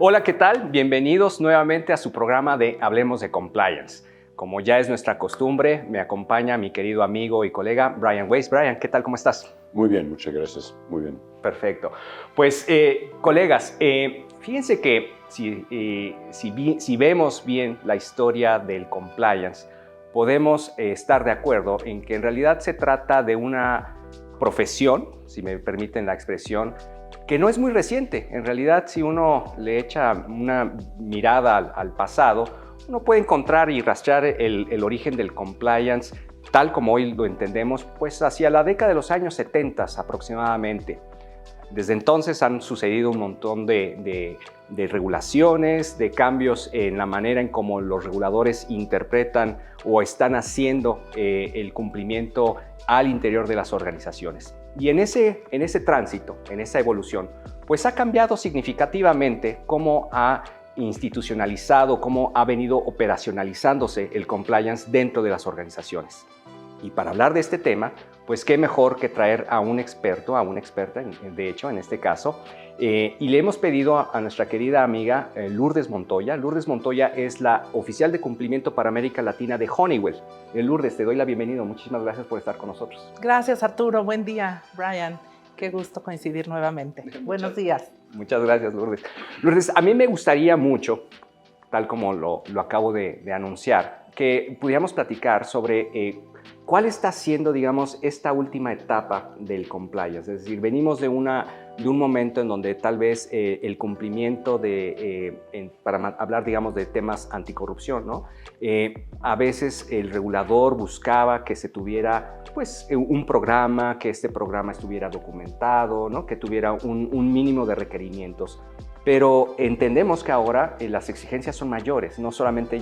Hola, ¿qué tal? Bienvenidos nuevamente a su programa de Hablemos de Compliance. Como ya es nuestra costumbre, me acompaña mi querido amigo y colega Brian Weiss. Brian, ¿qué tal? ¿Cómo estás? Muy bien, muchas gracias. Muy bien. Perfecto. Pues, colegas, fíjense que si vemos bien la historia del compliance, podemos estar de acuerdo en que en realidad se trata de una profesión, si me permiten la expresión, que no es muy reciente. En realidad, si uno le echa una mirada al pasado, uno puede encontrar y rastrear el origen del compliance, tal como hoy lo entendemos, pues hacia la década de los años 70 aproximadamente. Desde entonces han sucedido un montón de regulaciones, de cambios en la manera en cómo los reguladores interpretan o están haciendo el cumplimiento al interior de las organizaciones. Y en ese tránsito, en esa evolución, pues ha cambiado significativamente cómo ha institucionalizado, cómo ha venido operacionalizándose el compliance dentro de las organizaciones. Y para hablar de este tema, pues qué mejor que traer a un experto, a una experta, de hecho, en este caso, y le hemos pedido a nuestra querida amiga Lourdes Montoya. Lourdes Montoya es la oficial de cumplimiento para América Latina de Honeywell. Lourdes, te doy la bienvenida. Muchísimas gracias por estar con nosotros. Gracias, Arturo. Buen día, Brian. Qué gusto coincidir nuevamente. Buenos días. Muchas gracias, Lourdes. Lourdes, a mí me gustaría mucho, tal como lo acabo de anunciar, que pudiéramos platicar sobre ¿cuál está siendo, digamos, esta última etapa del compliance? Es decir, venimos de un momento en donde tal vez el cumplimiento para hablar, digamos, de temas anticorrupción, ¿no? A veces el regulador buscaba que se tuviera, pues, un programa, que este programa estuviera documentado, ¿no? Que tuviera un mínimo de requerimientos. Pero entendemos que ahora las exigencias son mayores, no solamente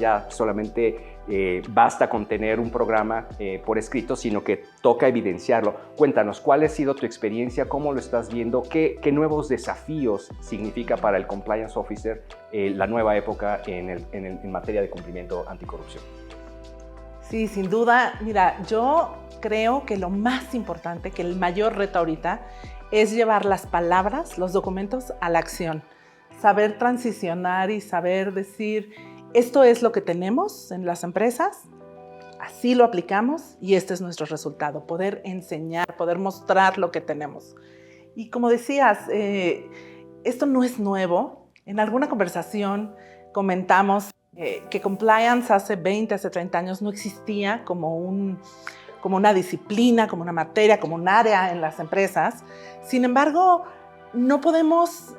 basta con tener un programa por escrito, sino que toca evidenciarlo. Cuéntanos, ¿cuál ha sido tu experiencia? ¿Cómo lo estás viendo? ¿Qué nuevos desafíos significa para el Compliance Officer la nueva época en materia de cumplimiento anticorrupción? Sí, sin duda. Mira, yo creo que lo más importante, que el mayor reto ahorita, es llevar las palabras, los documentos a la acción. Saber transicionar y saber decir, esto es lo que tenemos en las empresas, así lo aplicamos y este es nuestro resultado. Poder enseñar, poder mostrar lo que tenemos. Y como decías, esto no es nuevo. En alguna conversación comentamos que compliance hace 20, hace 30 años no existía como una disciplina, como una materia, como un área en las empresas. Sin embargo, no podemos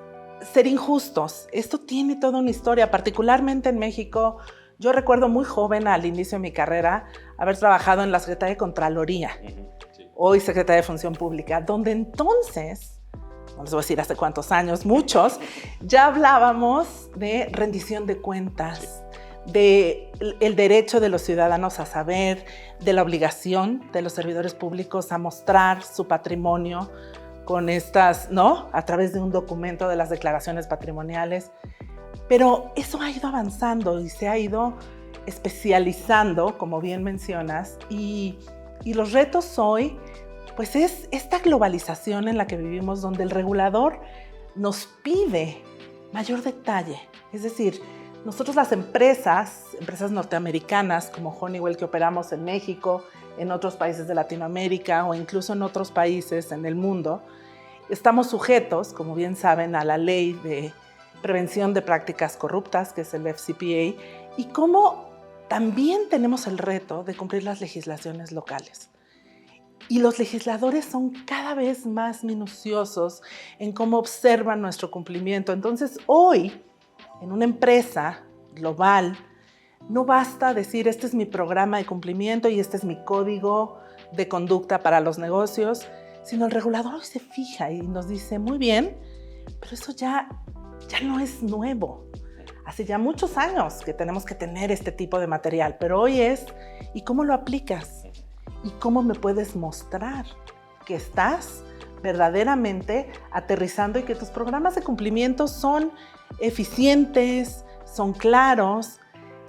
ser injustos. Esto tiene toda una historia, particularmente en México. Yo recuerdo muy joven, al inicio de mi carrera, haber trabajado en la Secretaría de Contraloría, sí. Hoy Secretaría de Función Pública, donde entonces, no les voy a decir hace cuántos años, muchos, ya hablábamos de rendición de cuentas, sí. Del derecho de los ciudadanos a saber, de la obligación de los servidores públicos a mostrar su patrimonio con estas, ¿no? A través de un documento de las declaraciones patrimoniales. Pero eso ha ido avanzando y se ha ido especializando, como bien mencionas, y los retos hoy, pues es esta globalización en la que vivimos, donde el regulador nos pide mayor detalle. Es decir, nosotros las empresas norteamericanas como Honeywell, que operamos en México, en otros países de Latinoamérica o incluso en otros países en el mundo, estamos sujetos, como bien saben, a la ley de prevención de prácticas corruptas, que es el FCPA, y cómo también tenemos el reto de cumplir las legislaciones locales. Y los legisladores son cada vez más minuciosos en cómo observan nuestro cumplimiento. Entonces, hoy, en una empresa global, no basta decir, este es mi programa de cumplimiento y este es mi código de conducta para los negocios, sino el regulador hoy se fija y nos dice, muy bien, pero eso ya no es nuevo. Hace ya muchos años que tenemos que tener este tipo de material, pero hoy es, ¿y cómo lo aplicas? ¿Y cómo me puedes mostrar que estás verdaderamente aterrizando y que tus programas de cumplimiento son eficientes, son claros?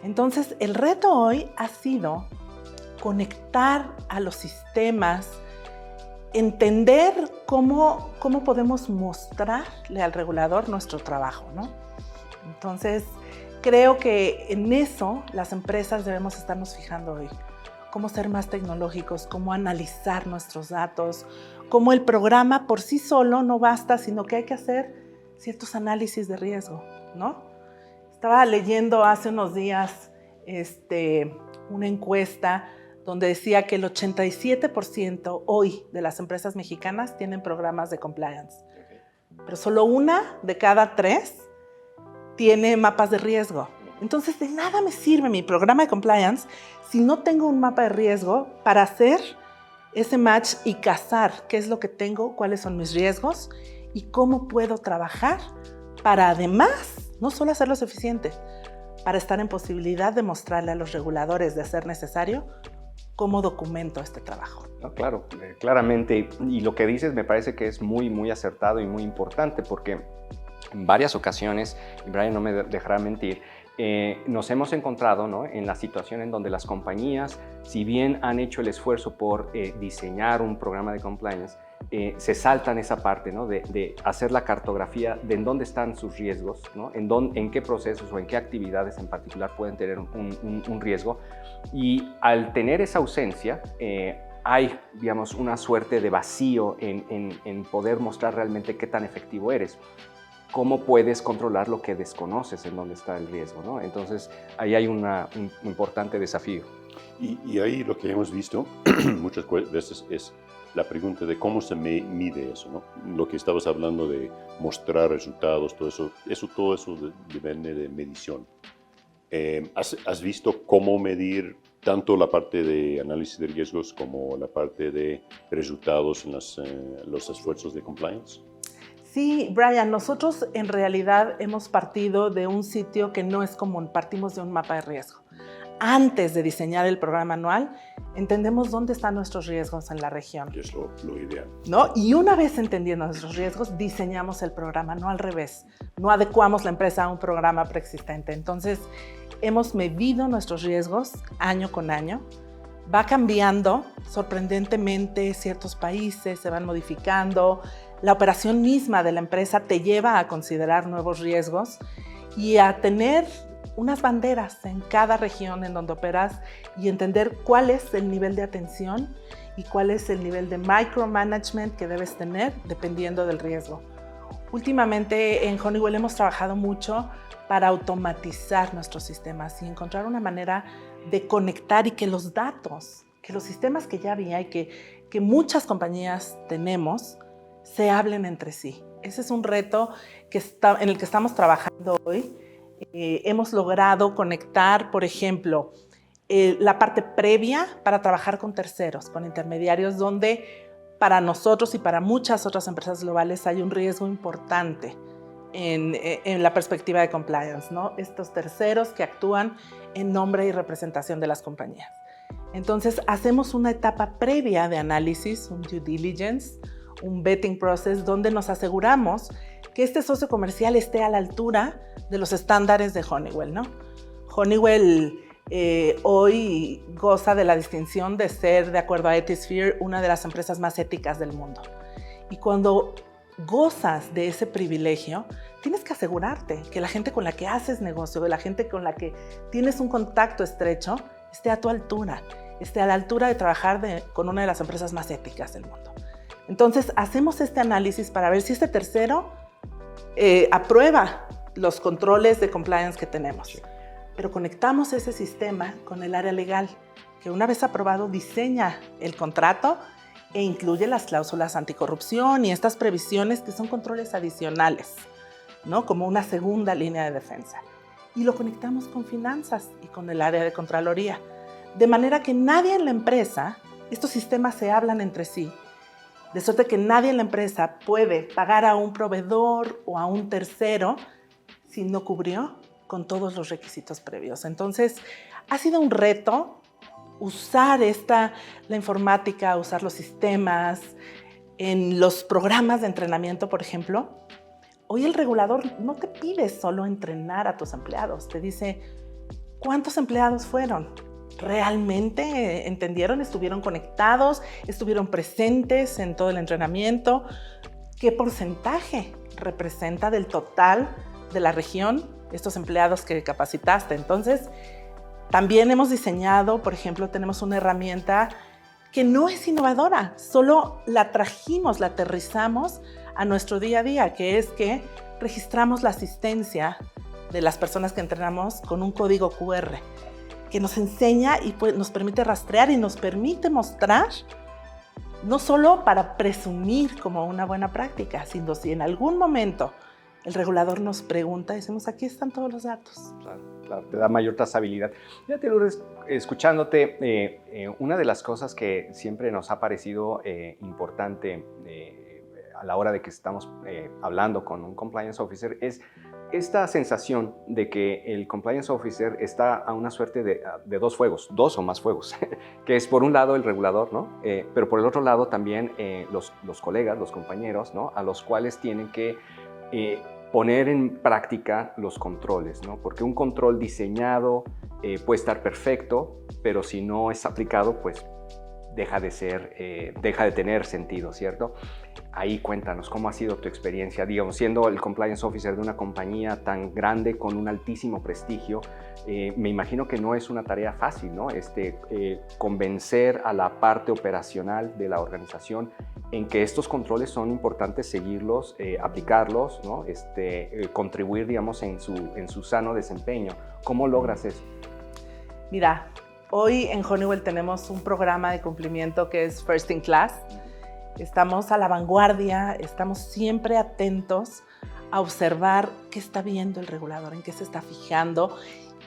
Entonces, el reto hoy ha sido conectar a los sistemas, entender cómo podemos mostrarle al regulador nuestro trabajo, ¿no? Entonces, creo que en eso las empresas debemos estarnos fijando hoy. Cómo ser más tecnológicos, cómo analizar nuestros datos, cómo el programa por sí solo no basta, sino que hay que hacer ciertos análisis de riesgo, ¿no? Estaba leyendo hace unos días una encuesta donde decía que el 87% hoy de las empresas mexicanas tienen programas de compliance, pero solo 1 de cada 3 tiene mapas de riesgo. Entonces, de nada me sirve mi programa de compliance si no tengo un mapa de riesgo para hacer ese match y cazar qué es lo que tengo, cuáles son mis riesgos y cómo puedo trabajar para además no solo hacerlos eficientes, para estar en posibilidad de mostrarle a los reguladores, de ser necesario, cómo documento este trabajo. No, claro, claramente. Y lo que dices me parece que es muy, muy acertado y muy importante porque en varias ocasiones, y Brian no me dejará mentir, nos hemos encontrado, ¿no?, en la situación en donde las compañías, si bien han hecho el esfuerzo por diseñar un programa de compliance, se saltan esa parte, ¿no?, de hacer la cartografía de en dónde están sus riesgos, ¿no?, en qué procesos o en qué actividades en particular pueden tener un riesgo. Y al tener esa ausencia, hay, digamos, una suerte de vacío en poder mostrar realmente qué tan efectivo eres. ¿Cómo puedes controlar lo que desconoces en dónde está el riesgo, ¿no? Entonces, ahí hay un importante desafío. Y ahí lo que hemos visto muchas veces es la pregunta de cómo se mide eso, ¿no? Lo que estabas hablando de mostrar resultados, todo eso depende de medición. ¿Has visto cómo medir tanto la parte de análisis de riesgos como la parte de resultados en los esfuerzos de compliance? Sí, Brian, nosotros en realidad hemos partido de un sitio que no es común, partimos de un mapa de riesgo. Antes de diseñar el programa anual, entendemos dónde están nuestros riesgos en la región. Que es lo ideal. ¿No? Y una vez entendiendo nuestros riesgos, diseñamos el programa, no al revés. No adecuamos la empresa a un programa preexistente. Entonces, hemos medido nuestros riesgos año con año. Va cambiando, sorprendentemente, ciertos países se van modificando. La operación misma de la empresa te lleva a considerar nuevos riesgos y a tener unas banderas en cada región en donde operas y entender cuál es el nivel de atención y cuál es el nivel de micromanagement que debes tener dependiendo del riesgo. Últimamente en Honeywell hemos trabajado mucho para automatizar nuestros sistemas y encontrar una manera de conectar y que los datos, que los sistemas que ya había y que muchas compañías tenemos, se hablen entre sí. Ese es un reto en el que estamos trabajando hoy. Hemos logrado conectar, por ejemplo, la parte previa para trabajar con terceros, con intermediarios, donde para nosotros y para muchas otras empresas globales hay un riesgo importante en la perspectiva de compliance, ¿no? Estos terceros que actúan en nombre y representación de las compañías. Entonces, hacemos una etapa previa de análisis, un due diligence, un vetting process, donde nos aseguramos que este socio comercial esté a la altura de los estándares de Honeywell, ¿no? Honeywell hoy goza de la distinción de ser, de acuerdo a Ethisphere, una de las empresas más éticas del mundo. Y cuando gozas de ese privilegio, tienes que asegurarte que la gente con la que haces negocio, de la gente con la que tienes un contacto estrecho, esté a tu altura, esté a la altura de trabajar con una de las empresas más éticas del mundo. Entonces, hacemos este análisis para ver si este tercero aprueba los controles de compliance que tenemos. Pero conectamos ese sistema con el área legal, que una vez aprobado diseña el contrato e incluye las cláusulas anticorrupción y estas previsiones que son controles adicionales, ¿no? Como una segunda línea de defensa. Y lo conectamos con finanzas y con el área de Contraloría. De manera que nadie en la empresa, estos sistemas se hablan entre sí, de suerte que nadie en la empresa puede pagar a un proveedor o a un tercero si no cubrió con todos los requisitos previos. Entonces, ha sido un reto usar la informática, usar los sistemas en los programas de entrenamiento, por ejemplo. Hoy el regulador no te pide solo entrenar a tus empleados, te dice cuántos empleados fueron. ¿Realmente entendieron? ¿Estuvieron conectados? ¿Estuvieron presentes en todo el entrenamiento? ¿Qué porcentaje representa del total de la región, estos empleados que capacitaste. Entonces, también hemos diseñado, por ejemplo, tenemos una herramienta que no es innovadora, solo la trajimos, la aterrizamos a nuestro día a día, que es que registramos la asistencia de las personas que entrenamos con un código QR que nos enseña y nos permite rastrear y nos permite mostrar, no solo para presumir como una buena práctica, sino si en algún momento el regulador nos pregunta, decimos, aquí están todos los datos. Claro, te da mayor trazabilidad. Fíjate, Lourdes, escuchándote, una de las cosas que siempre nos ha parecido importante a la hora de que estamos hablando con un compliance officer es esta sensación de que el compliance officer está a una suerte de dos fuegos, dos o más fuegos, que es por un lado el regulador, ¿no? Pero por el otro lado también los colegas, los compañeros, ¿no? A los cuales tienen que poner en práctica los controles, ¿no? Porque un control diseñado puede estar perfecto, pero si no es aplicado, pues deja de tener sentido, ¿cierto? Ahí cuéntanos, ¿cómo ha sido tu experiencia, digamos, siendo el compliance officer de una compañía tan grande con un altísimo prestigio? Me imagino que no es una tarea fácil, ¿no? Convencer a la parte operacional de la organización en que estos controles son importantes seguirlos, aplicarlos, ¿no? Contribuir, digamos, en su sano desempeño. ¿Cómo logras eso? Mira, hoy en Honeywell tenemos un programa de cumplimiento que es First in Class. Estamos a la vanguardia, estamos siempre atentos a observar qué está viendo el regulador, en qué se está fijando,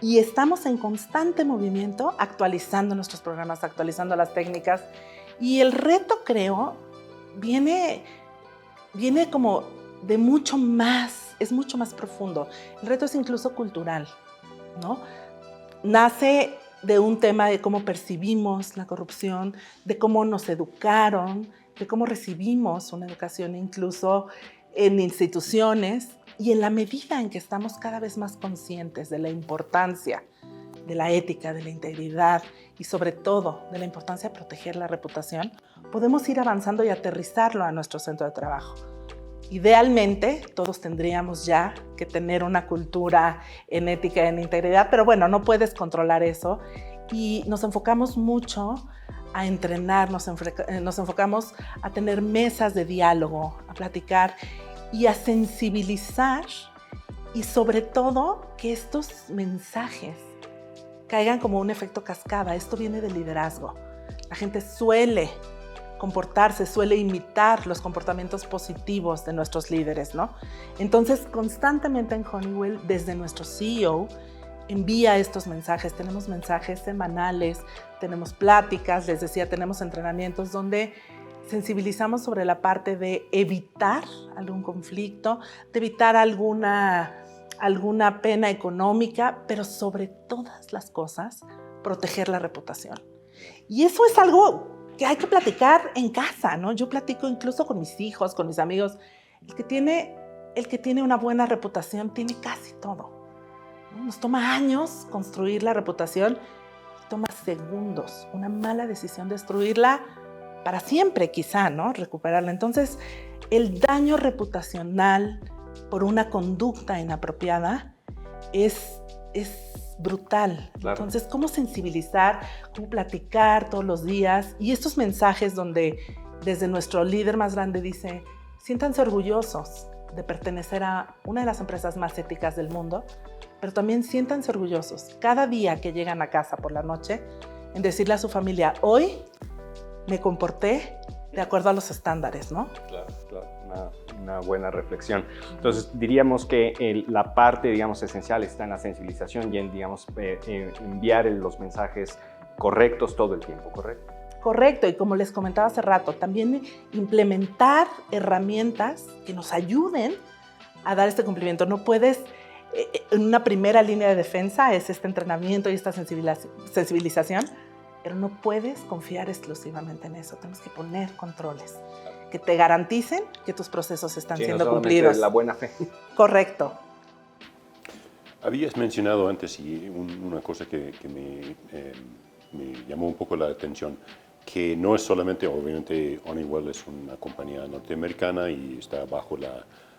y estamos en constante movimiento, actualizando nuestros programas, actualizando las técnicas. Y el reto, creo, viene como de mucho más, es mucho más profundo. El reto es incluso cultural, ¿no? Nace de un tema de cómo percibimos la corrupción, de cómo nos educaron, de cómo recibimos una educación incluso en instituciones, y en la medida en que estamos cada vez más conscientes de la importancia de la ética, de la integridad y sobre todo de la importancia de proteger la reputación, podemos ir avanzando y aterrizarlo a nuestro centro de trabajo. Idealmente, todos tendríamos ya que tener una cultura en ética y en integridad, pero bueno, no puedes controlar eso, y nos enfocamos mucho a entrenar, nos enfocamos a tener mesas de diálogo, a platicar y a sensibilizar, y sobre todo que estos mensajes caigan como un efecto cascada. Esto viene del liderazgo. La gente suele comportarse, suele imitar los comportamientos positivos de nuestros líderes, ¿no? Entonces, constantemente en Honeywell, desde nuestro CEO, envía estos mensajes. Tenemos mensajes semanales, tenemos pláticas, les decía, tenemos entrenamientos donde sensibilizamos sobre la parte de evitar algún conflicto, de evitar alguna pena económica, pero sobre todas las cosas, proteger la reputación. Y eso es algo que hay que platicar en casa, ¿no? Yo platico incluso con mis hijos, con mis amigos. El que tiene una buena reputación tiene casi todo. Nos toma años construir la reputación, toma segundos. Una mala decisión destruirla para siempre, quizá, ¿no? Recuperarla. Entonces, el daño reputacional por una conducta inapropiada es brutal. Claro. Entonces, ¿cómo sensibilizar? ¿Cómo platicar todos los días? Y estos mensajes donde desde nuestro líder más grande dice, siéntanse orgullosos de pertenecer a una de las empresas más éticas del mundo, pero también siéntanse orgullosos cada día que llegan a casa por la noche en decirle a su familia, hoy me comporté de acuerdo a los estándares, ¿no? Claro. Una buena reflexión. Entonces, diríamos que la parte, digamos, esencial está en la sensibilización y en, digamos, enviar los mensajes correctos todo el tiempo, ¿correcto? Correcto, y como les comentaba hace rato, también implementar herramientas que nos ayuden a dar este cumplimiento. No puedes, en una primera línea de defensa es este entrenamiento y esta sensibilización, pero no puedes confiar exclusivamente en eso. Tenemos que poner controles que te garanticen que tus procesos están siendo cumplidos. La buena fe. Correcto. Habías mencionado antes y una cosa que me llamó un poco la atención, que no es solamente, obviamente, Honeywell es una compañía norteamericana y está bajo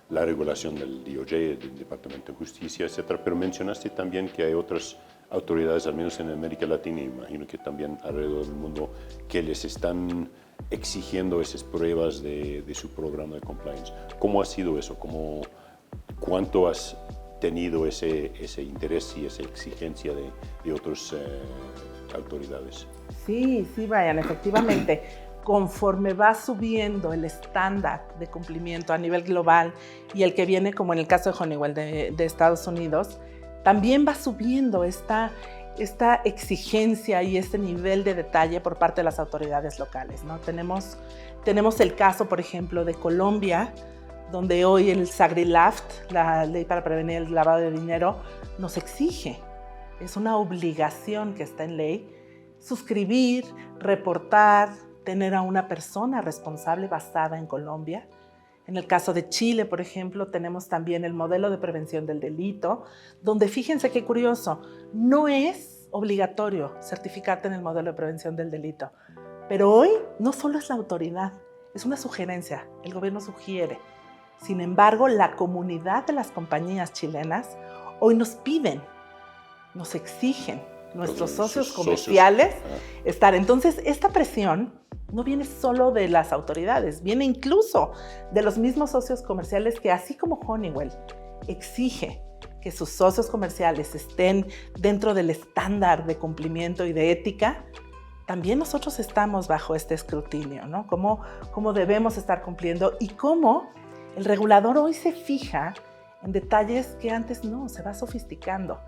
la regulación del DOJ, del Departamento de Justicia, etcétera. Pero mencionaste también que hay otras autoridades, al menos en América Latina, y imagino que también alrededor del mundo, que les están exigiendo esas pruebas de su programa de compliance. ¿Cómo ha sido eso? ¿Cuánto has tenido ese interés y esa exigencia de otras autoridades? Sí, Brian, efectivamente. Conforme va subiendo el estándar de cumplimiento a nivel global y el que viene, como en el caso de Honeywell de Estados Unidos, también va subiendo esta exigencia y este nivel de detalle por parte de las autoridades locales, ¿no? Tenemos el caso, por ejemplo, de Colombia, donde hoy el SAGRI-LAFT, la Ley para Prevenir el Lavado de Dinero, nos exige, es una obligación que está en ley, suscribir, reportar, tener a una persona responsable basada en Colombia. En el caso de Chile, por ejemplo, tenemos también el modelo de prevención del delito, donde fíjense qué curioso, no es obligatorio certificarte en el modelo de prevención del delito, pero hoy no solo es la autoridad, es una sugerencia, el gobierno sugiere. Sin embargo, la comunidad de las compañías chilenas hoy nos piden, nos exigen, nuestros socios comerciales estar. Entonces, esta presión no viene solo de las autoridades, viene incluso de los mismos socios comerciales que, así como Honeywell exige que sus socios comerciales estén dentro del estándar de cumplimiento y de ética, también nosotros estamos bajo este escrutinio, ¿no? Cómo debemos estar cumpliendo y cómo el regulador hoy se fija en detalles que antes no, se va sofisticando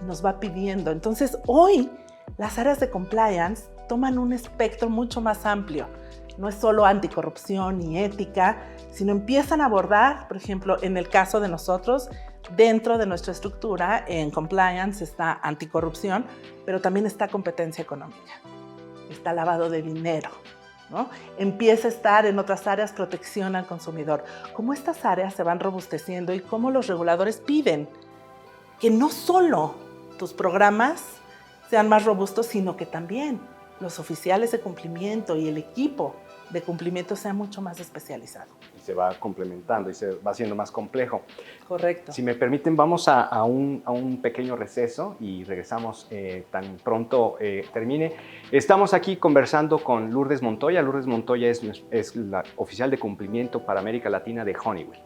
y nos va pidiendo. Entonces, hoy las áreas de compliance toman un espectro mucho más amplio. No es solo anticorrupción y ética, sino empiezan a abordar, por ejemplo, en el caso de nosotros, dentro de nuestra estructura, en compliance está anticorrupción, pero también está competencia económica, está lavado de dinero, ¿no? Empieza a estar en otras áreas protección al consumidor. Cómo estas áreas se van robusteciendo y cómo los reguladores piden que no solo tus programas sean más robustos, sino que también los oficiales de cumplimiento y el equipo de cumplimiento sea mucho más especializado. Y se va complementando y se va haciendo más complejo. Correcto. Si me permiten, vamos a un pequeño receso y regresamos tan pronto termine. Estamos aquí conversando con Lourdes Montoya. Lourdes Montoya es la oficial de cumplimiento para América Latina de Honeywell.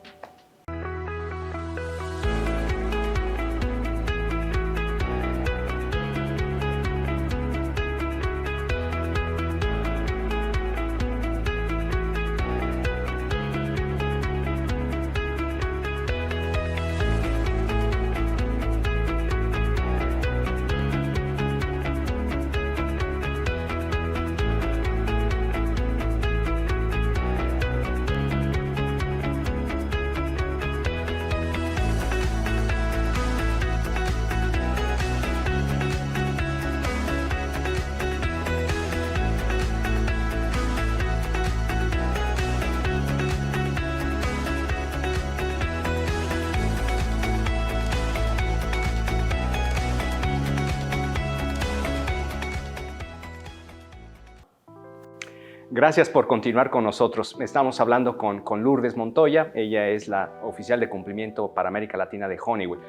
Gracias por continuar con nosotros. Estamos hablando con Lourdes Montoya. Ella es la oficial de cumplimiento para América Latina de Honeywell.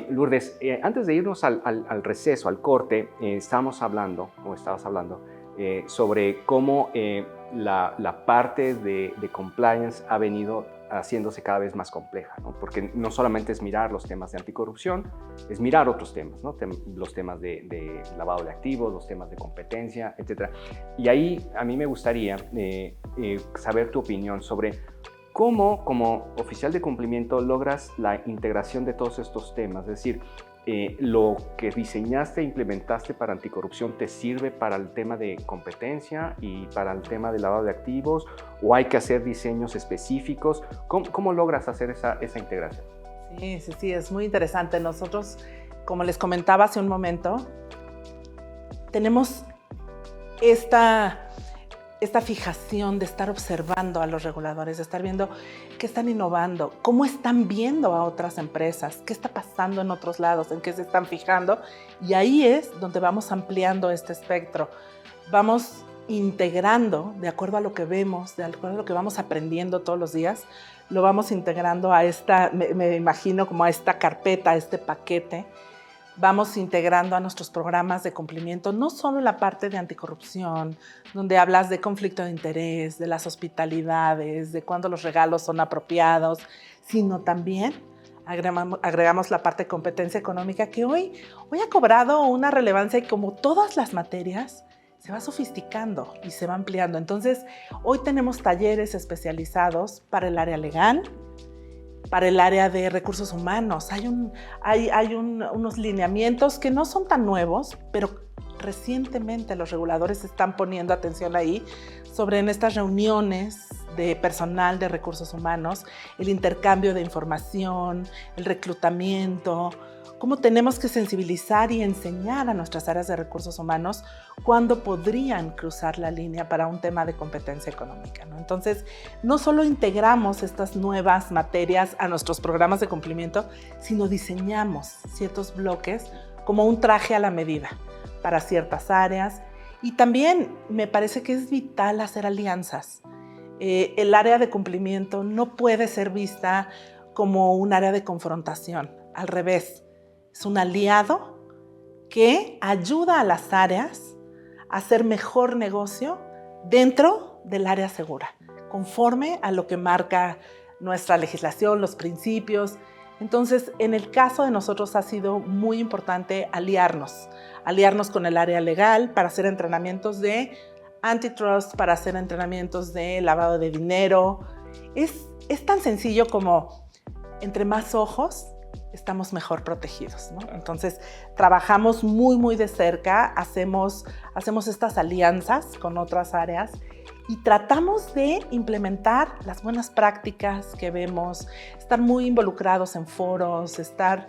Lourdes, antes de irnos al receso, al corte, estabas hablando sobre cómo la parte de compliance ha venido haciéndose cada vez más compleja, ¿no? Porque no solamente es mirar los temas de anticorrupción, es mirar otros temas, ¿no? Los temas de lavado de activos, los temas de competencia, etc. Y ahí a mí me gustaría saber tu opinión sobre cómo, como oficial de cumplimiento, logras la integración de todos estos temas. Es decir, lo que diseñaste e implementaste para anticorrupción te sirve para el tema de competencia y para el tema de lavado de activos, o hay que hacer diseños específicos. ¿Cómo logras hacer esa integración? Sí, es muy interesante. Nosotros, como les comentaba hace un momento, tenemos esta fijación de estar observando a los reguladores, de estar viendo qué están innovando, cómo están viendo a otras empresas, qué está pasando en otros lados, en qué se están fijando, y ahí es donde vamos ampliando este espectro. Vamos integrando, de acuerdo a lo que vemos, de acuerdo a lo que vamos aprendiendo todos los días, lo vamos integrando a esta, me imagino como a esta carpeta, a este paquete. Vamos integrando a nuestros programas de cumplimiento, no solo la parte de anticorrupción, donde hablas de conflicto de interés, de las hospitalidades, de cuándo los regalos son apropiados, sino también agregamos la parte de competencia económica que hoy ha cobrado una relevancia y como todas las materias, se va sofisticando y se va ampliando. Entonces, hoy tenemos talleres especializados para el área legal, para el área de recursos humanos. Hay unos lineamientos que no son tan nuevos, pero recientemente los reguladores están poniendo atención ahí sobre en estas reuniones de personal de recursos humanos, el intercambio de información, el reclutamiento, cómo tenemos que sensibilizar y enseñar a nuestras áreas de recursos humanos cuándo podrían cruzar la línea para un tema de competencia económica, ¿no? Entonces, no solo integramos estas nuevas materias a nuestros programas de cumplimiento, sino diseñamos ciertos bloques como un traje a la medida para ciertas áreas. Y también me parece que es vital hacer alianzas. El área de cumplimiento no puede ser vista como un área de confrontación, al revés. Es un aliado que ayuda a las áreas a hacer mejor negocio dentro del área segura, conforme a lo que marca nuestra legislación, los principios. Entonces, en el caso de nosotros ha sido muy importante aliarnos con el área legal para hacer entrenamientos de antitrust, para hacer entrenamientos de lavado de dinero. Es tan sencillo como entre más ojos estamos mejor protegidos, ¿no? Entonces, trabajamos muy de cerca, hacemos estas alianzas con otras áreas y tratamos de implementar las buenas prácticas que vemos, estar muy involucrados en foros, estar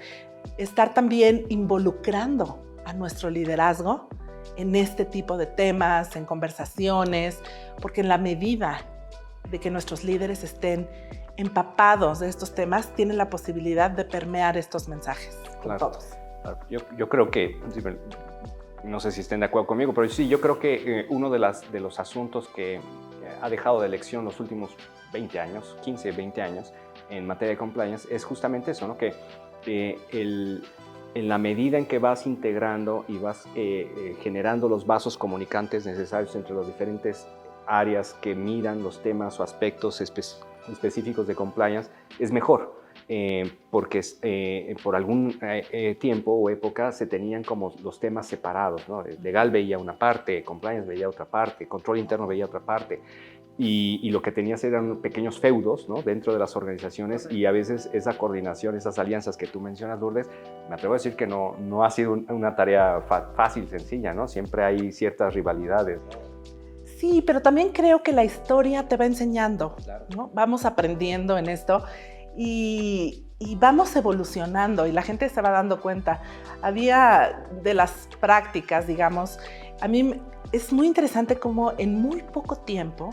también involucrando a nuestro liderazgo en este tipo de temas, en conversaciones, porque en la medida de que nuestros líderes estén empapados de estos temas, tienen la posibilidad de permear estos mensajes con todos. Claro. Yo creo que, no sé si estén de acuerdo conmigo, pero sí, yo creo que uno de los asuntos que ha dejado de lección los últimos 20 años, 15, 20 años, en materia de compliance, es justamente eso, ¿no? Que en la medida en que vas integrando y vas generando los vasos comunicantes necesarios entre las diferentes áreas que miran los temas o aspectos específicos de compliance, es mejor, porque por algún tiempo o época se tenían como los temas separados, ¿no? Legal veía una parte, compliance veía otra parte, control interno veía otra parte, y lo que tenías eran pequeños feudos, ¿no? Dentro de las organizaciones, y a veces esa coordinación, esas alianzas que tú mencionas, Lourdes, me atrevo a decir que no ha sido una tarea fácil, sencilla, ¿no? Siempre hay ciertas rivalidades, ¿no? Sí, pero también creo que la historia te va enseñando, Claro. ¿no? Vamos aprendiendo en esto y vamos evolucionando y la gente se va dando cuenta. Había de las prácticas, digamos, a mí es muy interesante cómo en muy poco tiempo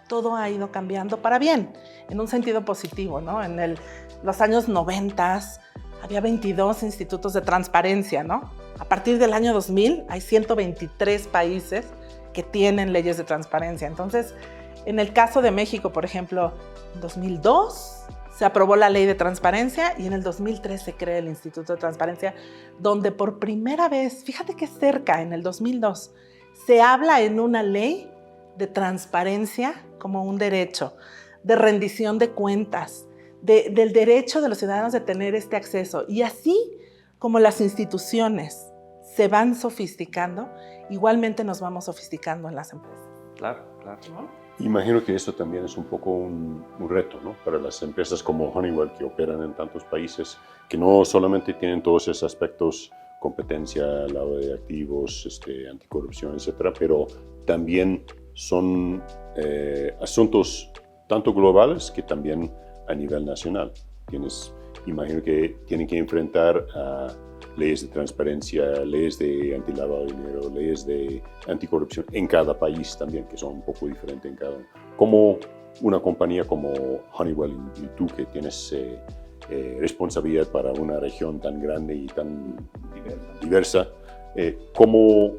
todo ha ido cambiando para bien, en un sentido positivo, ¿no? En los años 90 había 22 institutos de transparencia, ¿no? A partir del año 2000 hay 123 países que tienen leyes de transparencia. Entonces, en el caso de México, por ejemplo, en 2002 se aprobó la ley de transparencia y en el 2003 se crea el Instituto de Transparencia, donde por primera vez, fíjate qué cerca, en el 2002, se habla en una ley de transparencia como un derecho, de rendición de cuentas, del derecho de los ciudadanos de tener este acceso. Y así como las instituciones se van sofisticando, igualmente nos vamos sofisticando en las empresas. Claro. ¿No? Imagino que esto también es un poco un reto, ¿no? Para las empresas como Honeywell, que operan en tantos países, que no solamente tienen todos esos aspectos, competencia, lavado de activos, anticorrupción, etcétera, pero también son asuntos tanto globales que también a nivel nacional. Imagino que tienen que enfrentar a leyes de transparencia, leyes de antilavado de dinero, leyes de anticorrupción en cada país también, que son un poco diferentes en cada uno. Como una compañía como Honeywell y tú, que tienes responsabilidad para una región tan grande y tan diversa, ¿cómo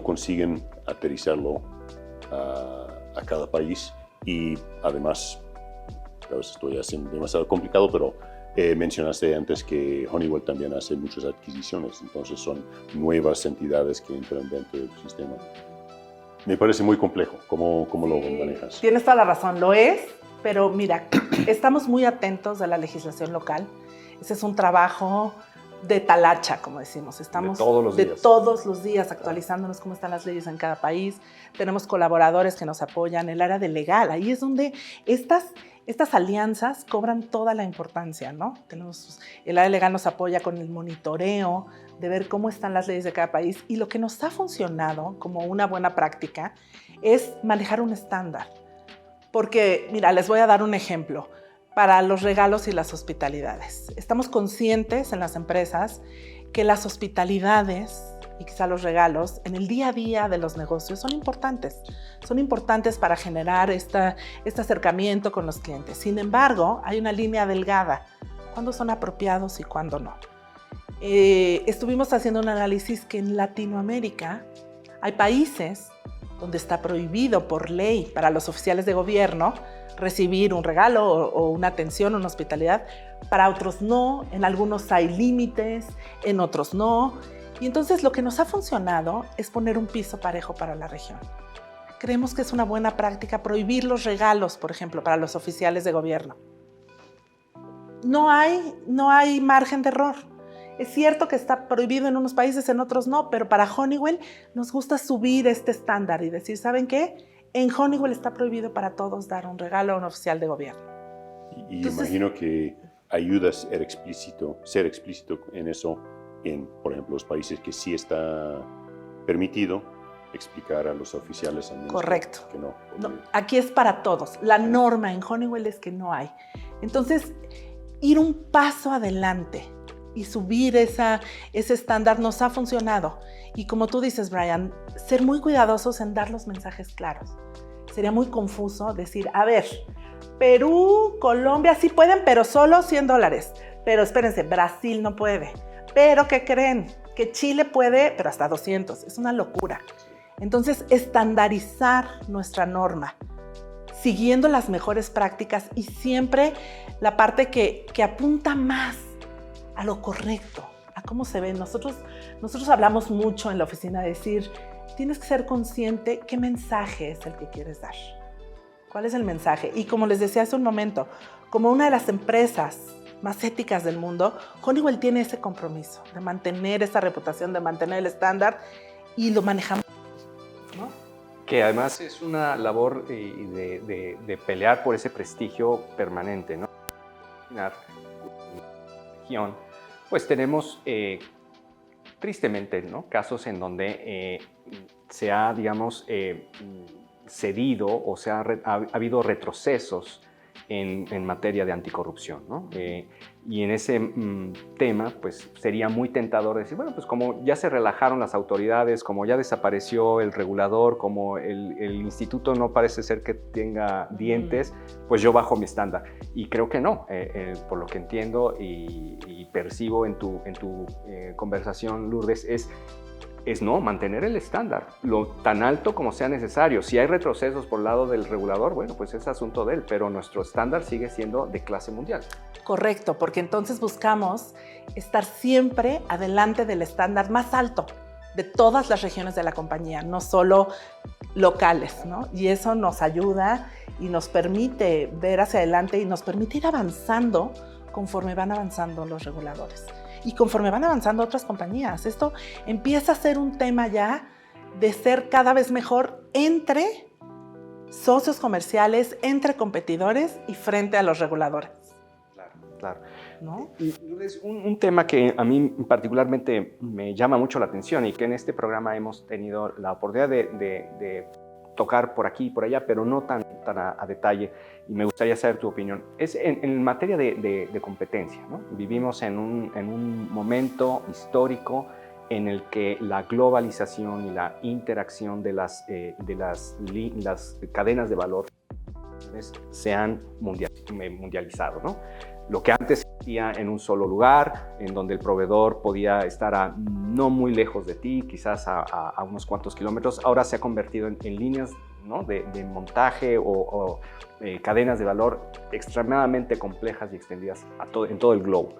consiguen aterrizarlo a cada país. Y además, a veces estoy haciendo demasiado complicado, pero mencionaste antes que Honeywell también hace muchas adquisiciones, entonces son nuevas entidades que entran dentro del sistema. Me parece muy complejo. ¿Cómo lo manejas? Tienes toda la razón, lo es, pero mira, estamos muy atentos de la legislación local. Ese es un trabajo de talacha, como decimos. Estamos de todos los días actualizándonos cómo están las leyes en cada país. Tenemos colaboradores que nos apoyan. El área de legal, ahí es donde estas alianzas cobran toda la importancia, ¿no? El área legal nos apoya con el monitoreo de ver cómo están las leyes de cada país, y lo que nos ha funcionado como una buena práctica es manejar un estándar. Porque, mira, les voy a dar un ejemplo. Para los regalos y las hospitalidades. Estamos conscientes en las empresas que las hospitalidades y quizá los regalos en el día a día de los negocios son importantes. Son importantes para generar este acercamiento con los clientes. Sin embargo, hay una línea delgada. ¿Cuándo son apropiados y cuándo no? Estuvimos haciendo un análisis que en Latinoamérica hay países donde está prohibido por ley para los oficiales de gobierno recibir un regalo o una atención, una hospitalidad. Para otros no, en algunos hay límites, en otros no. Y entonces lo que nos ha funcionado es poner un piso parejo para la región. Creemos que es una buena práctica prohibir los regalos, por ejemplo, para los oficiales de gobierno. No hay margen de error. Es cierto que está prohibido en unos países, en otros no, pero para Honeywell nos gusta subir este estándar y decir, ¿saben qué? En Honeywell está prohibido para todos dar un regalo a un oficial de gobierno. Y entonces, imagino que ayuda a ser explícito en eso, por ejemplo, los países que sí está permitido explicar a los oficiales al menos. Correcto. Que no, aquí es para todos. La norma en Honeywell es que no hay. Entonces, ir un paso adelante y subir ese estándar nos ha funcionado. Y como tú dices, Brian, ser muy cuidadosos en dar los mensajes claros. Sería muy confuso decir, a ver, Perú, Colombia sí pueden, pero solo $100. Pero espérense, Brasil no puede. Pero ¿qué creen? Que Chile puede, pero hasta 200. Es una locura. Entonces, estandarizar nuestra norma, siguiendo las mejores prácticas y siempre la parte que apunta más a lo correcto, a cómo se ve. Nosotros hablamos mucho en la oficina de decir, tienes que ser consciente qué mensaje es el que quieres dar. ¿Cuál es el mensaje? Y como les decía hace un momento, como una de las empresas más éticas del mundo, Honeywell tiene ese compromiso de mantener esa reputación, de mantener el estándar, y lo manejamos, ¿no? Que además es una labor de pelear por ese prestigio permanente, ¿no? En la región, pues tenemos tristemente, ¿no?, casos en donde se ha, digamos, cedido o ha habido retrocesos en materia de anticorrupción, ¿no? Y en ese tema, pues sería muy tentador decir, bueno, pues como ya se relajaron las autoridades, como ya desapareció el regulador, como el instituto no parece ser que tenga dientes, pues yo bajo mi estándar. Y creo que no, por lo que entiendo y percibo en tu conversación, Lourdes, es no, mantener el estándar, lo tan alto como sea necesario. Si hay retrocesos por el lado del regulador, bueno, pues es asunto de él, pero nuestro estándar sigue siendo de clase mundial. Correcto, porque entonces buscamos estar siempre adelante del estándar más alto de todas las regiones de la compañía, no solo locales, ¿no? Y eso nos ayuda y nos permite ver hacia adelante y nos permite ir avanzando conforme van avanzando los reguladores. Y conforme van avanzando otras compañías. Esto empieza a ser un tema ya de ser cada vez mejor entre socios comerciales, entre competidores y frente a los reguladores. Claro. ¿No? Es un tema que a mí particularmente me llama mucho la atención y que en este programa hemos tenido la oportunidad de tocar por aquí y por allá, pero no tan a detalle, y me gustaría saber tu opinión. Es en materia de competencia, ¿no? Vivimos en un momento histórico en el que la globalización y la interacción de las cadenas de valor se han mundializado, ¿no? Lo que antes se hacía en un solo lugar, en donde el proveedor podía estar no muy lejos de ti, quizás a unos cuantos kilómetros, ahora se ha convertido en líneas, ¿no?, de montaje o cadenas de valor extremadamente complejas y extendidas en todo el globo.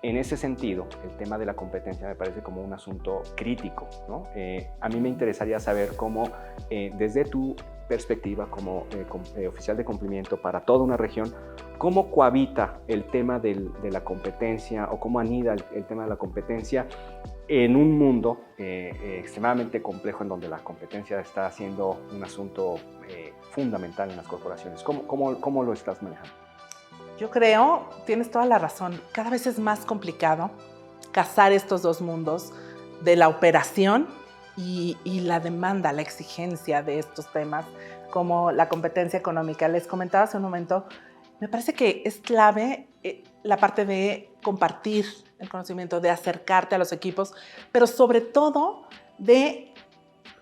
En ese sentido, el tema de la competencia me parece como un asunto crítico, ¿no? A mí me interesaría saber cómo, desde tu perspectiva como oficial de cumplimiento para toda una región, cómo cohabita el tema de la competencia o cómo anida el tema de la competencia en un mundo extremadamente complejo en donde la competencia está siendo un asunto fundamental en las corporaciones. ¿Cómo lo estás manejando? Yo creo, tienes toda la razón, cada vez es más complicado casar estos dos mundos de la operación y la demanda, la exigencia de estos temas como la competencia económica. Les comentaba hace un momento, me parece que es clave la parte de compartir el conocimiento, de acercarte a los equipos, pero sobre todo de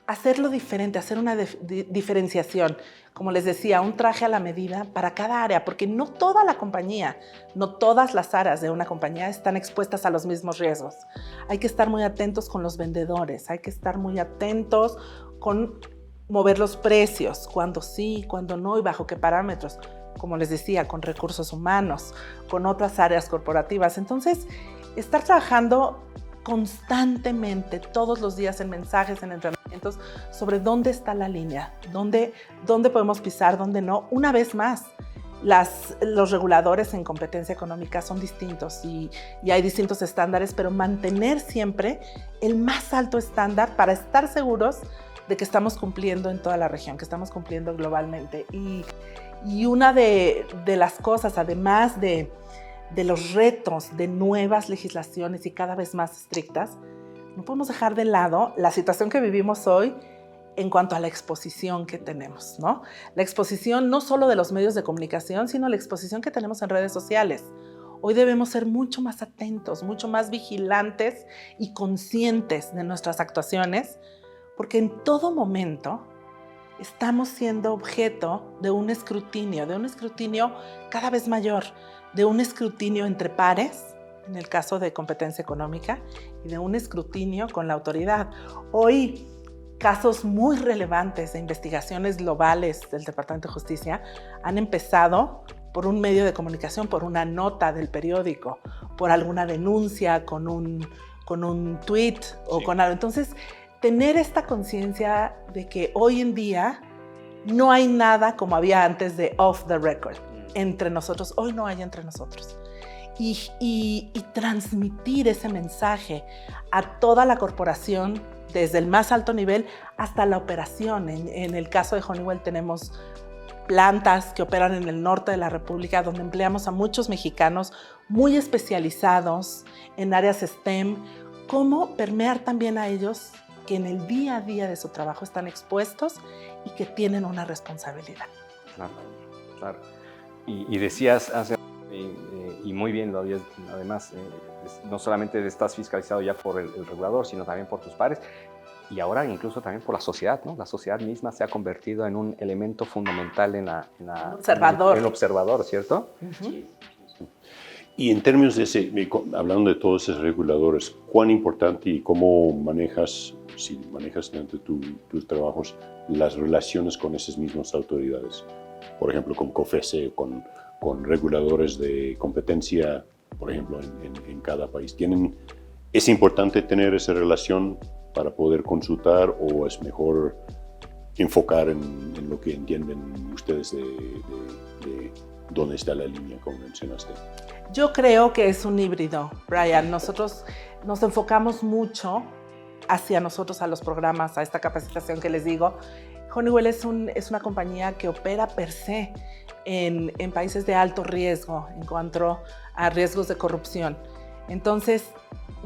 hacerlo diferente, hacer una diferenciación. Como les decía, un traje a la medida para cada área, porque no toda la compañía, no todas las áreas de una compañía están expuestas a los mismos riesgos. Hay que estar muy atentos con los vendedores, hay que estar muy atentos con mover los precios, cuándo sí, cuándo no y bajo qué parámetros. Como les decía, con recursos humanos, con otras áreas corporativas. Entonces, estar trabajando constantemente, todos los días en mensajes, en entrenamientos, sobre dónde está la línea, dónde podemos pisar, dónde no. Una vez más, los reguladores en competencia económica son distintos y hay distintos estándares, pero mantener siempre el más alto estándar para estar seguros de que estamos cumpliendo en toda la región, que estamos cumpliendo globalmente. Y una de las cosas, además de los retos de nuevas legislaciones y cada vez más estrictas, no podemos dejar de lado la situación que vivimos hoy en cuanto a la exposición que tenemos, ¿no? La exposición no solo de los medios de comunicación, sino la exposición que tenemos en redes sociales. Hoy debemos ser mucho más atentos, mucho más vigilantes y conscientes de nuestras actuaciones, porque en todo momento estamos siendo objeto de un escrutinio cada vez mayor, de un escrutinio entre pares, en el caso de competencia económica, y de un escrutinio con la autoridad. Hoy, casos muy relevantes de investigaciones globales del Departamento de Justicia han empezado por un medio de comunicación, por una nota del periódico, por alguna denuncia con un tweet o con algo. Entonces, tener esta conciencia de que hoy en día no hay nada como había antes de off the record entre nosotros. Hoy no hay entre nosotros. Y transmitir ese mensaje a toda la corporación, desde el más alto nivel hasta la operación. En el caso de Honeywell tenemos plantas que operan en el norte de la República, donde empleamos a muchos mexicanos muy especializados en áreas STEM. ¿Cómo permear también a ellos que en el día a día de su trabajo están expuestos y que tienen una responsabilidad? Claro, claro. Y decías hace y muy bien lo habías, además, no solamente estás fiscalizado ya por el regulador, sino también por tus pares y ahora incluso también por la sociedad, ¿no? La sociedad misma se ha convertido en un elemento fundamental en el observador, ¿cierto? Uh-huh. Y en términos de hablando de todos esos reguladores, ¿cuán importante y cómo manejas, si manejas durante tus trabajos, las relaciones con esas mismas autoridades? Por ejemplo, con COFECE, con reguladores de competencia, por ejemplo, en cada país. ¿Es importante tener esa relación para poder consultar o es mejor enfocar en lo que entienden ustedes de dónde está la línea, como mencionaste? Yo creo que es un híbrido, Brian. Nosotros nos enfocamos mucho hacia nosotros, a los programas, a esta capacitación que les digo. Honeywell es una compañía que opera per se en países de alto riesgo en cuanto a riesgos de corrupción. Entonces,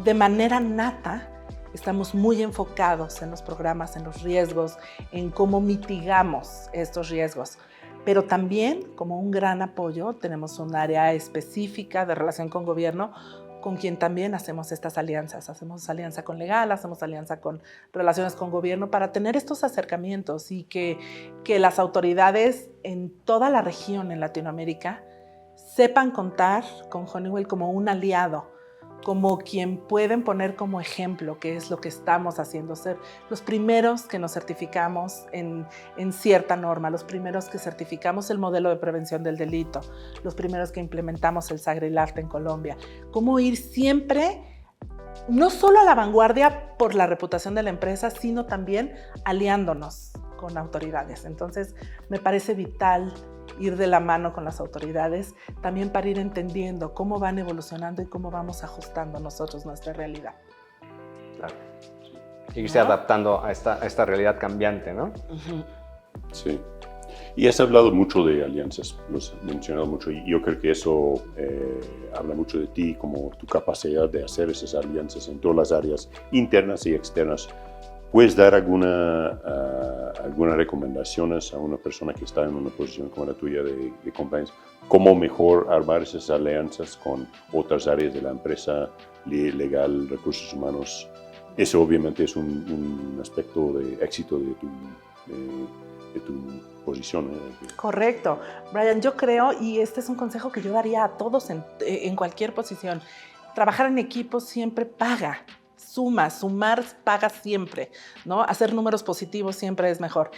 de manera nata, estamos muy enfocados en los programas, en los riesgos, en cómo mitigamos estos riesgos. Pero también, como un gran apoyo, tenemos un área específica de relación con gobierno, con quien también hacemos estas alianzas. Hacemos alianza con legal, hacemos alianza con relaciones con gobierno para tener estos acercamientos y que las autoridades en toda la región en Latinoamérica sepan contar con Honeywell como un aliado, como quien pueden poner como ejemplo, que es lo que estamos haciendo, ser los primeros que nos certificamos en cierta norma, los primeros que certificamos el modelo de prevención del delito, los primeros que implementamos el SAGRE-LARTE en Colombia. Cómo ir siempre, no solo a la vanguardia por la reputación de la empresa, sino también aliándonos con autoridades. Entonces, me parece vital ir de la mano con las autoridades, también para ir entendiendo cómo van evolucionando y cómo vamos ajustando nosotros nuestra realidad. Claro. Irse adaptando a esta realidad cambiante, ¿no? Sí. Y has hablado mucho de alianzas, lo has mencionado mucho, y yo creo que eso habla mucho de ti, como tu capacidad de hacer esas alianzas en todas las áreas internas y externas. ¿Puedes dar algunas recomendaciones a una persona que está en una posición como la tuya de compliance? ¿Cómo mejor armar esas alianzas con otras áreas de la empresa, legal, recursos humanos? Eso obviamente es un aspecto de éxito de tu posición. Correcto. Brian, yo creo, y este es un consejo que yo daría a todos en cualquier posición, trabajar en equipo siempre paga. Sumar paga siempre, ¿no? Hacer números positivos siempre es mejor.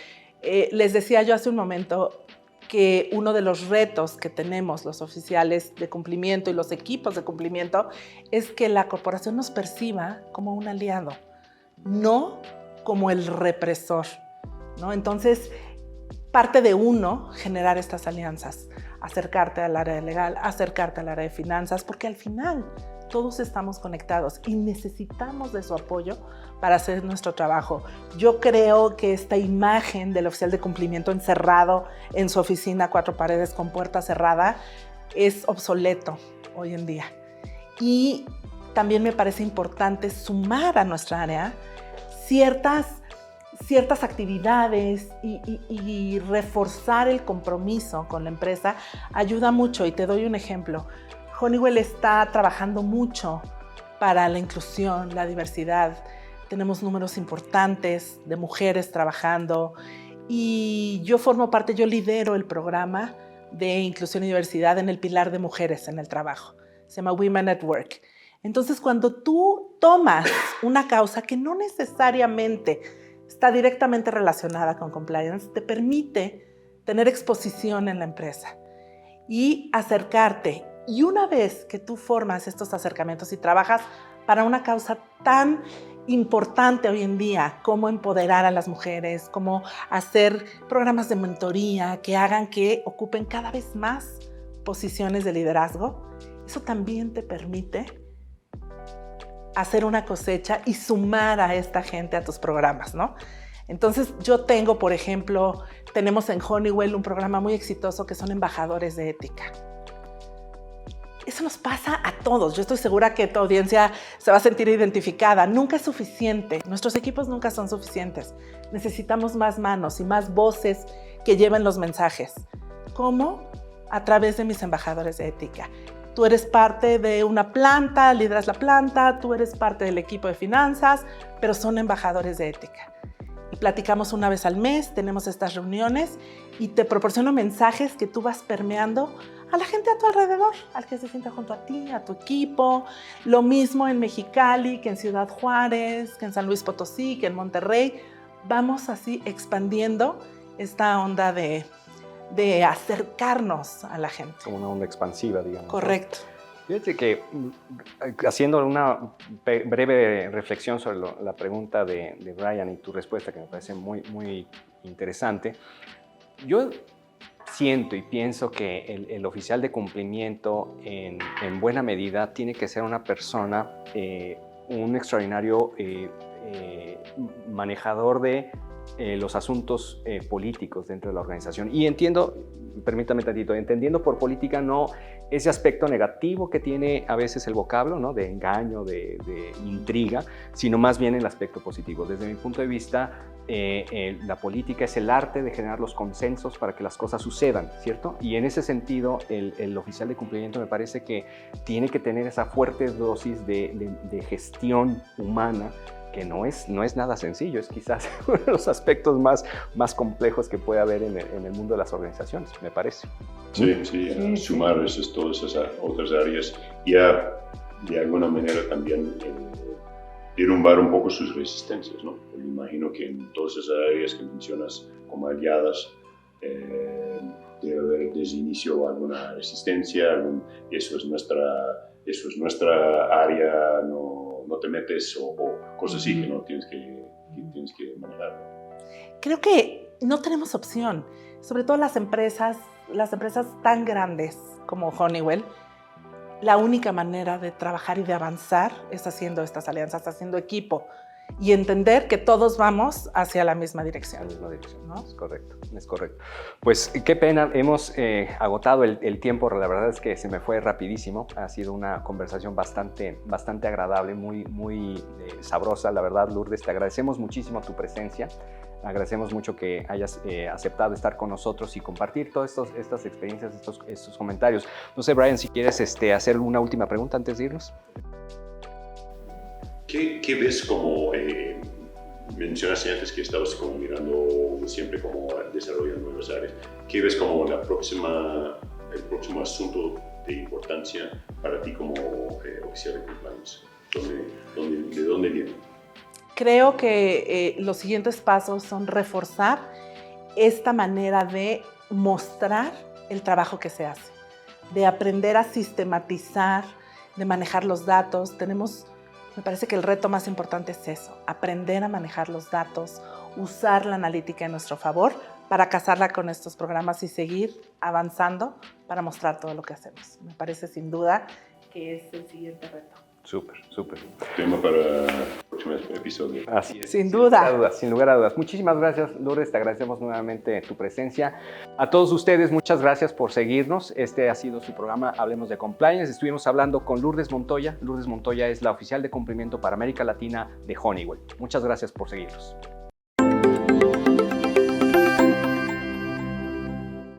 Les decía yo hace un momento que uno de los retos que tenemos los oficiales de cumplimiento y los equipos de cumplimiento es que la corporación nos perciba como un aliado, no como el represor, ¿no? Entonces, parte de uno generar estas alianzas, acercarte al área legal, acercarte al área de finanzas, porque al final todos estamos conectados y necesitamos de su apoyo para hacer nuestro trabajo. Yo creo que esta imagen del oficial de cumplimiento encerrado en su oficina, 4 paredes con puerta cerrada, es obsoleto hoy en día. Y también me parece importante sumar a nuestra área ciertas actividades y reforzar el compromiso con la empresa ayuda mucho. Y te doy un ejemplo. Honeywell está trabajando mucho para la inclusión, la diversidad. Tenemos números importantes de mujeres trabajando y yo lidero el programa de inclusión y diversidad en el pilar de mujeres en el trabajo. Se llama Women at Work. Entonces, cuando tú tomas una causa que no necesariamente está directamente relacionada con compliance, te permite tener exposición en la empresa y acercarte. Y una vez que tú formas estos acercamientos y trabajas para una causa tan importante hoy en día como empoderar a las mujeres, como hacer programas de mentoría que hagan que ocupen cada vez más posiciones de liderazgo, eso también te permite hacer una cosecha y sumar a esta gente a tus programas, ¿no? Entonces yo tengo, por ejemplo, tenemos en Honeywell un programa muy exitoso que son embajadores de ética. Eso nos pasa a todos. Yo estoy segura que tu audiencia se va a sentir identificada. Nunca es suficiente. Nuestros equipos nunca son suficientes. Necesitamos más manos y más voces que lleven los mensajes. ¿Cómo? A través de mis embajadores de ética. Tú eres parte de una planta, lideras la planta, tú eres parte del equipo de finanzas, pero son embajadores de ética. Y platicamos una vez al mes, tenemos estas reuniones y te proporciono mensajes que tú vas permeando a la gente a tu alrededor, al que se sienta junto a ti, a tu equipo. Lo mismo en Mexicali, que en Ciudad Juárez, que en San Luis Potosí, que en Monterrey. Vamos así expandiendo esta onda de acercarnos a la gente. Como una onda expansiva, digamos. Correcto. Fíjate que haciendo una breve reflexión sobre la pregunta de Brian y tu respuesta, que me parece muy, muy interesante, yo siento y pienso que el oficial de cumplimiento en buena medida tiene que ser una persona, un extraordinario manejador de los asuntos políticos dentro de la organización. Y entiendo, permítame tantito, entendiendo por política no ese aspecto negativo que tiene a veces el vocablo, ¿no? De engaño, de intriga, sino más bien el aspecto positivo. Desde mi punto de vista, la política es el arte de generar los consensos para que las cosas sucedan, ¿cierto? Y en ese sentido, el oficial de cumplimiento me parece que tiene que tener esa fuerte dosis de gestión humana, que no es nada sencillo, es quizás uno de los aspectos más complejos que puede haber en el mundo de las organizaciones, me parece. Sí, sumar todas esas otras áreas y de alguna manera también derrumbar un poco sus resistencias, ¿no? Me imagino que en todas esas áreas que mencionas como aliadas debe haber desde inicio alguna resistencia, eso es nuestra área, no te metes o cosas así que no tienes que manejar. Creo que no tenemos opción, sobre todo las empresas tan grandes como Honeywell. La única manera de trabajar y de avanzar es haciendo estas alianzas, haciendo equipo y entender que todos vamos hacia la misma dirección. ¿No? Es correcto. Pues qué pena, hemos agotado el tiempo, la verdad es que se me fue rapidísimo, ha sido una conversación bastante agradable, muy sabrosa, la verdad, Lourdes, te agradecemos muchísimo tu presencia. Agradecemos mucho que hayas aceptado estar con nosotros y compartir todas estas experiencias, estos comentarios. No sé, Brian, si quieres hacer una última pregunta antes de irnos. ¿Qué ves como, mencionaste antes que estabas como mirando siempre como desarrollo en nuevas áreas, ¿qué ves como el próximo asunto de importancia para ti como oficial de compliance? ¿De dónde viene? Creo que los siguientes pasos son reforzar esta manera de mostrar el trabajo que se hace, de aprender a sistematizar, de manejar los datos. Me parece que el reto más importante es eso, aprender a manejar los datos, usar la analítica en nuestro favor para casarla con estos programas y seguir avanzando para mostrar todo lo que hacemos. Me parece sin duda que es el siguiente reto. Súper. Tema para el próximo episodio. Así es. Sin duda. Sin lugar a dudas. Muchísimas gracias, Lourdes. Te agradecemos nuevamente tu presencia. A todos ustedes, muchas gracias por seguirnos. Este ha sido su programa Hablemos de Compliance. Estuvimos hablando con Lourdes Montoya. Lourdes Montoya es la oficial de cumplimiento para América Latina de Honeywell. Muchas gracias por seguirnos.